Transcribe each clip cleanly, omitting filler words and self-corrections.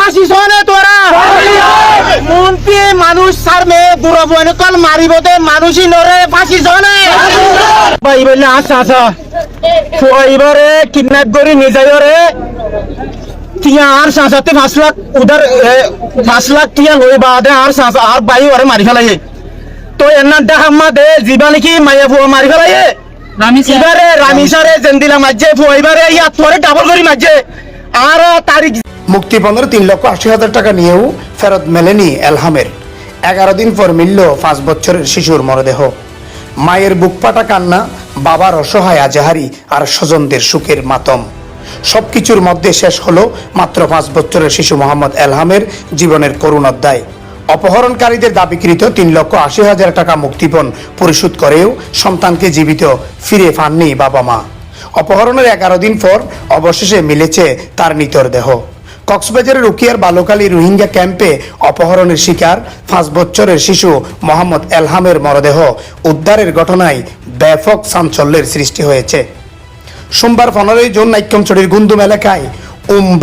ফাঁসি সনে তোরা মন্ত্রী মানুষ সারমে দুরবন কল মারিবতে মানুষই নরে ফাঁসি সনে ভাই বলে আচ্ছা আচ্ছা এবারে কিডন্যাপ করে নিয়ে যাই রে টিয়া আর সাঁচাতে 5 লাখ উধার 5 লাখ টিয়া লই বাদে আর সাঁচা আর বাই ওরে মারি ফেলাই তো এন্না দেখাম্মা দে জীবা নাকি মাইয়া ফুয়া মারি ফেলাই এবারে রামিসারে জেন্দিলা মাঝে ফুয়া এবারে ইয়া তোরে ডাবল করি মাঝে আর তারিখ মুক্তিপণের 3,80,000 টাকা নিয়েও ফেরত মেলেনি এলহামের। 11 দিন পর মিলল 5 বছরের শিশুর মরদেহ। মায়ের বুকপাটা কান্না, বাবার অসহায় আজাহারি আর স্বজনদের সুখের মাতম। সবকিছুর মধ্যে শেষ হলো মাত্র 5 বছরের শিশু মোহাম্মদ এলহামের জীবনের করুণ অধ্যায়। অপহরণকারীদের দাবিকৃত 3,80,000 টাকা মুক্তিপণ পরিশোধ করেও সন্তানকে জীবিত ফিরে পাননি বাবা মা। অপহরণের 11 দিন পর অবশেষে মিলেছে তার নিতর দেহ। কক্সবাজারের রুকিয়ার বালুকালী রোহিঙ্গা ক্যাম্পে অপহরণের শিকার 5 বছরের শিশু মোহাম্মদ এলহামের মরদেহ উদ্ধারের ঘটনায় ব্যাপক চাঞ্চল্যের সৃষ্টি হয়েছে। সোমবার 15 জুন নাইক্ষ্যংছড়ির গুন্দুম এলাকায়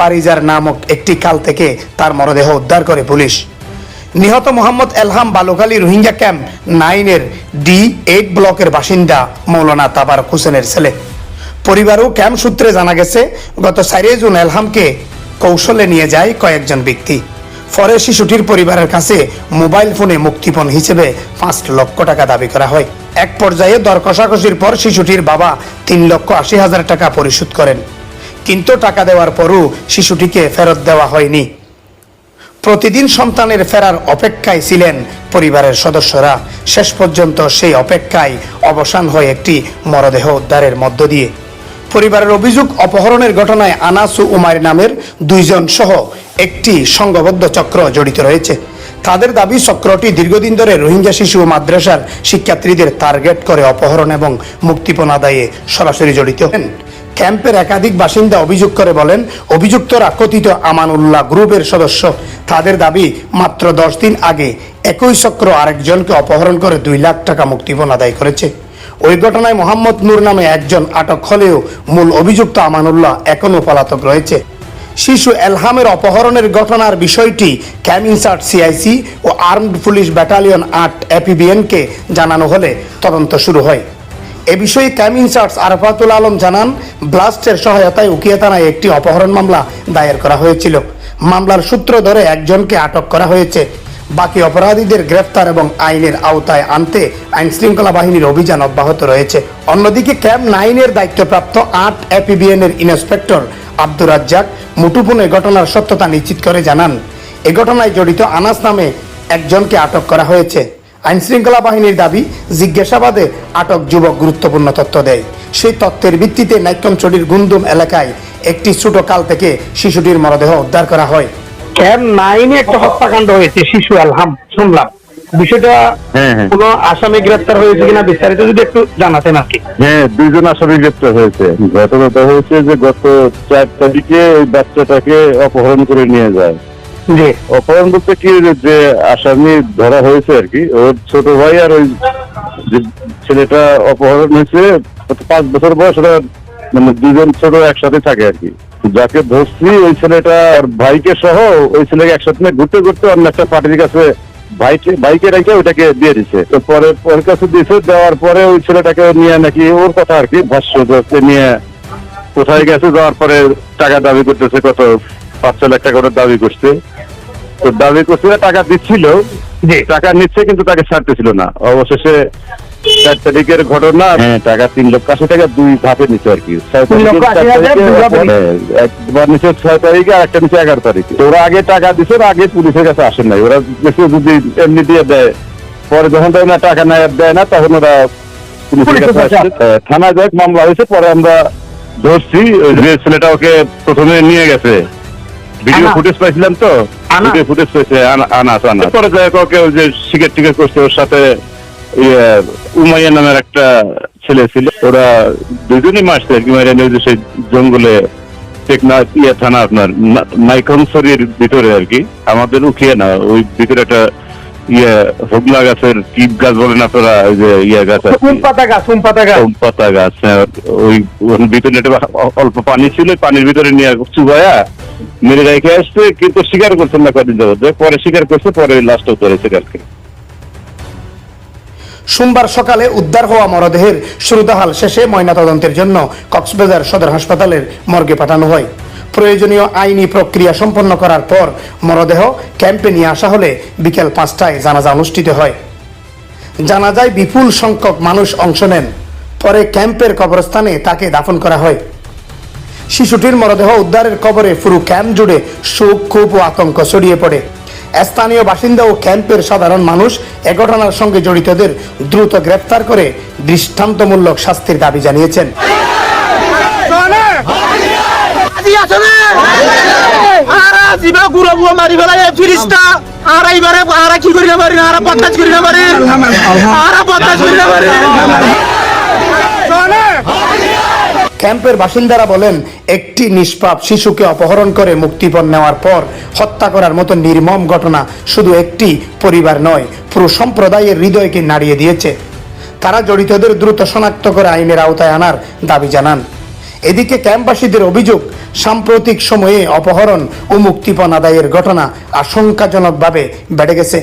বারিজার নামক একটি খাল থেকে তার মরদেহ উদ্ধার করে পুলিশ। নিহত মোহাম্মদ এলহাম বালুকালী রোহিঙ্গা ক্যাম্প 9-এর D8 ব্লকের বাসিন্দা মৌলানা তাবারক হোসেনের ছেলে। পরিবার ও ক্যাম্প সূত্রে জানা গেছে, গত 4 জুন এলহামকে কৌশলে নিয়ে যায় কয়েকজন ব্যক্তি। পরে শিশুটির পরিবারের কাছে মোবাইল ফোনে মুক্তিপণ হিসেবে 5 লক্ষ টাকা দাবি করা হয়। এক পর্যায়ে দর কষাকষির পর শিশুটির বাবা 3,80,000 টাকা পরিশোধ করেন, কিন্তু টাকা দেওয়ার পরও শিশুটিকে ফেরত দেওয়া হয়নি। প্রতিদিন সন্তানের ফেরার অপেক্ষায় ছিলেন পরিবারের সদস্যরা। শেষ পর্যন্ত সেই অপেক্ষায় অবসান হয় একটি মরদেহ উদ্ধারের মধ্য দিয়ে। পরিবারের অভিযোগ, অপহরণের ঘটনায় আনাস ও উমার নামের 2 জন সহ একটি সংঘবদ্ধ চক্র জড়িত রয়েছে। তাদের দাবি, চক্রটি দীর্ঘদিন ধরে রোহিঙ্গা শিশু ও মাদ্রাসার শিক্ষার্থীদের টার্গেট করে অপহরণ এবং মুক্তিপণ আদায়ে সরাসরি জড়িত। ক্যাম্পের একাধিক বাসিন্দা অভিযোগ করে বলেন, অভিযুক্তরা কথিত আমানুল্লাহ গ্রুপের সদস্য। তাদের দাবি, মাত্র 10 দিন আগে একই চক্র আরেকজনকে অপহরণ করে 2 লাখ টাকা মুক্তিপণ আদায় করেছে। ওই ঘটনায় মোহাম্মদ নূর নামে একজন আটক হলেও মূল অভিযুক্ত আমানুল্লাহ এখনও পলাতক রয়েছে। শিশু এলহামের অপহরণের ঘটনার বিষয়টি ক্যাম্প ইনচার্জ CIC ও আর্মড পুলিশ ব্যাটালিয়ন 8 APBN-কে জানানো হলে তদন্ত শুরু হয়। এ বিষয়ে ক্যাম্প ইনচার্জ আরফাতুল আলম জানান, ব্লাস্টের সহায়তায় উকিয়া থানায় একটি অপহরণ মামলা দায়ের করা হয়েছিল। মামলার সূত্র ধরে একজনকে আটক করা হয়েছে। বাকি অপরাধীদের গ্রেফতার এবং আইনের আওতায় আনতে আইন শৃঙ্খলা বাহিনীর অভিযান অব্যাহত রয়েছে। অন্যদিকে ক্যাম্প 9-এর দায়িত্বপ্রাপ্ত 8 APBN-এর ইন্সপেক্টর আব্দুর রাজ্জাক মুঠোফোনে ঘটনার সত্যতা নিশ্চিত করে জানান, এ ঘটনায় জড়িত আনাস নামে একজনকে আটক করা হয়েছে। আইন শৃঙ্খলা বাহিনীর দাবি, জিজ্ঞাসাবাদে আটক যুবক গুরুত্বপূর্ণ তথ্য দেয়। সেই তথ্যের ভিত্তিতে নাইক্ষ্যংছড়ির গুন্দুম এলাকায় একটি ছোট খাল থেকে শিশুটির মরদেহ উদ্ধার করা হয়। ক্যাম্প 9-এ একটা হত্যাকাণ্ড হয়েছে, শিশু এলহাম শুনলাম। বিষয়টা কোনো আসামি গ্রেপ্তার হয়েছে কিনা বিস্তারিত যদি একটু জানাতেন আর কি। 2 জন আসামি গ্রেপ্তার হয়েছে। ঘটনাটা হয়েছে যে গত 4 তারিখে ওই বাচ্চাটাকে অপহরণ করে নিয়ে যায়। অপহরণ বলতে কি, যে আসামি ধরা হয়েছে আর কি, ওর ছোট ভাই আর ওই যে ছেলেটা অপহরণ হয়েছে 5 বছর বয়স, ওরা মানে 2 জন ছোট একসাথে থাকে আর কি। যাকে ধরছি ওই ছেলেটা আর ভাইকে সহ ওই ছেলেকে একসাথে ঘুরতে ঘুরতে অন্য একটা পার্টির কাছে বাইকে রেখে ওইটাকে দিয়ে দিছে। তো পরে ওর কাছে দিয়েছে, দেওয়ার পরে ওই ছেলেটাকে নিয়ে নাকি ওর কথা আর কি ভাষ্য নিয়ে কোথায় গেছে, যাওয়ার পরে টাকা দাবি করতেছে, কত 5-6 লাখ টাকা দাবি করছে। তো দাবি করছে, টাকা দিচ্ছিল, টাকা নিচ্ছে কিন্তু তাকে ছাড়তেছিল না। অবশেষে 4 তারিখের ঘটনা, টাকা 3,80,000 টাকা 2 ধাপে নিচ্ছে আর কি। একবার নিচ্ছে 6 তারিখে আর একটা নিচ্ছে 11 তারিখে। ওরা আগে টাকা দিচ্ছে, আগে পুলিশের কাছে আসেন নাই। ওরা যদি এমনি দিয়ে দেয়, পরে যখন না টাকা দেয় না, তখন ওরা পুলিশের কাছে আসে। থানায় যাক মামলা হয়েছে। পরে আমরা ধরছি, যে ছেলেটা ওকে প্রথমে নিয়ে গেছে, ভিডিও ফুটেজ পাইছিলাম, তো ভিডিও ফুটেজ পাইছে আনাস। পরে যাই ওকে ওই যে শিকার টিকার করছে, ওর সাথে উমাইয়া নামের একটা ছেলে ছিল। ওরা 2 জনই মারছে আর কি। সেই জঙ্গলে টেকনা থানা, আপনার নাইক্ষ্যংছড়ির ভিতরে আর কি, আমাদের উখিয়া না, ওই ভিতরে একটা হোগলা গাছের কি গাছ বলেন আপনারা, ওই যে গাছ, পাতা গাছ। ওই ভিতরে অল্প পানি ছিল, পানির ভিতরে নিয়ে চুবাইয়া মেরে রেখে আসছে, কিন্তু স্বীকার করছেন না কদিন যাবত। পরে স্বীকার করছে, পরে লাশটাও ধরেছে কালকে। সোমবার সকালে উদ্ধার হওয়া মরদেহের সুরতাহাল শেষে ময়নাতদন্তের জন্য কক্সবাজার সদর হাসপাতালের মর্গে পাঠানো হয়। প্রয়োজনীয় আইনি প্রক্রিয়া সম্পন্ন করার পর মরদেহ ক্যাম্পে নিয়ে আসা হলে বিকেল 5টায় জানাজা অনুষ্ঠিত হয়। জানাজায় বিপুল সংখ্যক মানুষ অংশ নেন। পরে ক্যাম্পের কবরস্থানে তাকে দাফন করা হয়। শিশুটির মরদেহ উদ্ধারের খবরে পুরো ক্যাম্প জুড়ে শোক, ক্ষোভ ও আতঙ্ক ছড়িয়ে পড়ে। স্থানীয় বাসিন্দা ও ক্যাম্পের সাধারণ মানুষ এ ঘটনার সঙ্গে জড়িতদের দ্রুত গ্রেপ্তার করে দৃষ্টান্তমূলক শাস্তির দাবি জানিয়েছেন। ক্যাম্পের বাসিন্দারা বলেন, একটি নিষ্পাপ শিশুকে অপহরণ করে মুক্তিপণ নেওয়ার পর হত্যা করার মতো নির্মম ঘটনা শুধু একটি পরিবার নয়, পুরো সম্প্রদায়ের হৃদয়কে নাড়িয়ে দিয়েছে। তারা জড়িতদের দ্রুত শনাক্ত করে আইনের আওতায় আনার দাবি জানান। এদিকে ক্যাম্পবাসীদের অভিযোগ, সাম্প্রতিক সময়ে অপহরণ ও মুক্তিপণ আদায়ের ঘটনা আশঙ্কাজনকভাবে বেড়ে গেছে।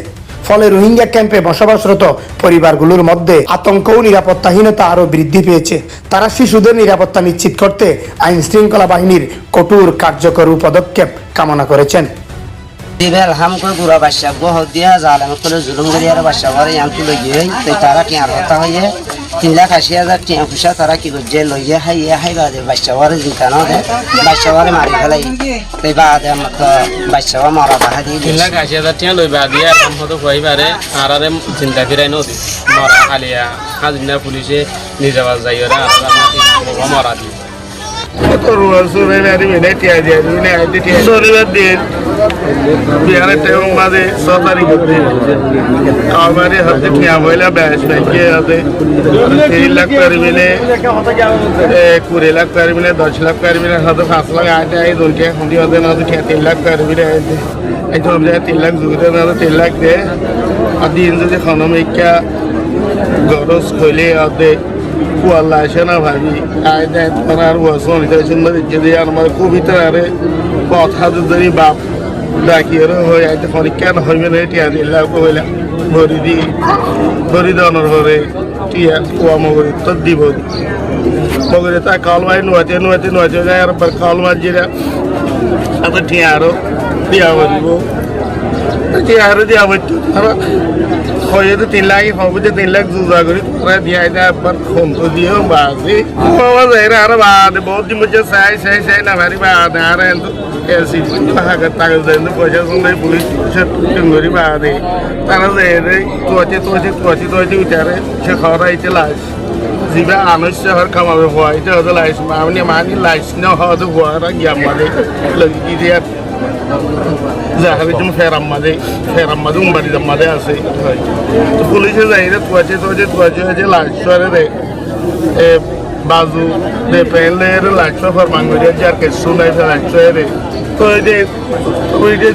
ফলে রোহিঙ্গা ক্যাম্পে বসবাসরত পরিবারগুলোর মধ্যে আতঙ্ক ও নিরাপত্তাহীনতা আরও বৃদ্ধি পেয়েছে। তারা শিশুদের নিরাপত্তা নিশ্চিত করতে আইন শৃঙ্খলা বাহিনীর কঠোর কার্যকর পদক্ষেপ কামনা করেছেন। দিবেল হামকো গুড়া বাসা গহ দিয়া জালাম করে জুলুম গরিয়ার বাসা বারে আনতু লইয়ে তো তারা কি আর হতা হইয়ে 3,80,000 টাকা পয়সা তারা কি করছে লইয়ে হাই বাদে বাসা বারে জিকানো দে বাসা বারে মারি ফেলাই তাই বাদে আমার তো বাসা মারা বাহা দিয়ে 3,80,000 টাকা লই বাদ দিয়া কাম হতো কইবারে আর আরে চিন্তা ফিরাই নদী মারা খালিয়া হাজিনা পুলিশে নিজাবাজ যাইরা আর মারা দি তো রুয়াসুরে নারি মেনে টিয়া যায় দুনে আইতে টিয়া সরিবার দিন বিহারে তেও মাঝে 6 তারিখ হতে আমারে হাতে টিয়া হইলা ব্যাস ব্যাংকে হাতে 3 লাখ করে মিলে 20 লাখ করে মিলে 10 লাখ করে মিলে হাতে 5 লাখ আইতে আই দুইটা খুঁটি হতে না তো 3 লাখ করে মিলে আইতে এই তো আমরা 3 লাখ জুড়ে না 3 লাখ দে আর দিন যদি খনমিকা গরস কইলে আদে কুয়াল্লা আসে না ভাবি আয় দেয় তোমার আর ওয়াসন সুন্দর যদি আমার কবিতা আরে কথা যদি বাপ ডাকিয়ে হয়ে আইতে পরীক্ষা হইবে না টিয়া দিল্লা কইলা ভরি দনর হরে টিয়া কুয়া মগরি তো দিব মগরি তা কাল মাই নুয়াতে যায় আর কাল মাছ যেটা এত টিয়া আরো দিয়া বলিব টিয়া আরো দিয়া বলতো তারা হয়ে তো 3 লাখ হবে যে 3 লাখ জুজা করি তোরা দিয়ে আইতে একবার ফোন তো দিও বাজে বাবা যাই আর বাদ বহুত দিন মধ্যে সাই না ভারি বাদ আর এত এসি টাকা দেন পয়সা শুনে পুলিশ টিঙ্গরি বাদে তারা যাই রে তোতে উঠারে সে খাওয়া আইতে লাশ জিবা আনছে আর কামাবে হওয়াইতে হতে লাইস মানি লাইস না হওয়া হওয়ারা গিয়া মানে লাগি দিয়া যাহারে তুমি ফেরাম মাঝে উম্বাড়ি মাঝে আছে তো পুলিশে যাই রে তোয়াছে লাইসরে রে বাজু দে পেলে রে লাইস ফরমান করে যার কে শুনাই লাইসরে রে তো ওই যে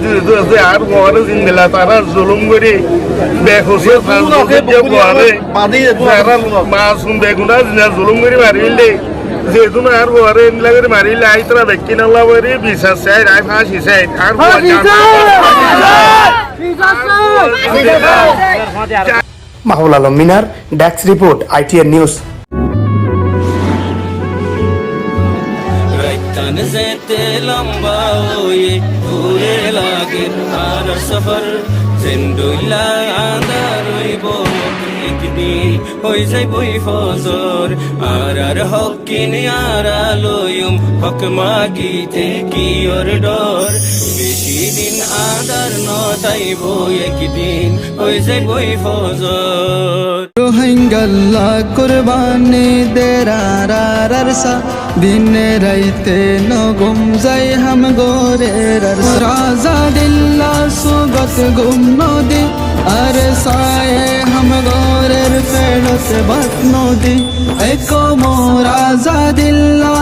আর বড় জিন্দেলা তারা জুলুম করে বেখুশি যে বড়ে মাসুম বেগুনা জুলুম করে মারিলে যেহেতু আর বরে লাগে মারিলে আই তোরা ব্যক্তি নালা বরে বিশ্বাস চাই আই ফাঁসি চাই আর মাহুল আলম মিনার, ডেস্ক রিপোর্ট, ITN নিউজ। রাইতান যেতে লম্বা ওয়ে ঘুরে লাগে আর সফর জিন্দুলা আন্দার হইব একদিন হই যাইবই ফজর আর হকিন আর আলোয়ম হক মাগিতে কি ওর ডর বেশি দিন আদার নতাইব একদিন হই যাইবই ফজর রোহিঙ্গাল্লা কুরবানি দেরারারসা দিনে রাইতে নগুম যাই হাম গোরে রাজা দিল্লা সুগত গুম নদী আর সায়ে হাম গোরের ফেরত বাত নদী একো মো রাজা দিল্লা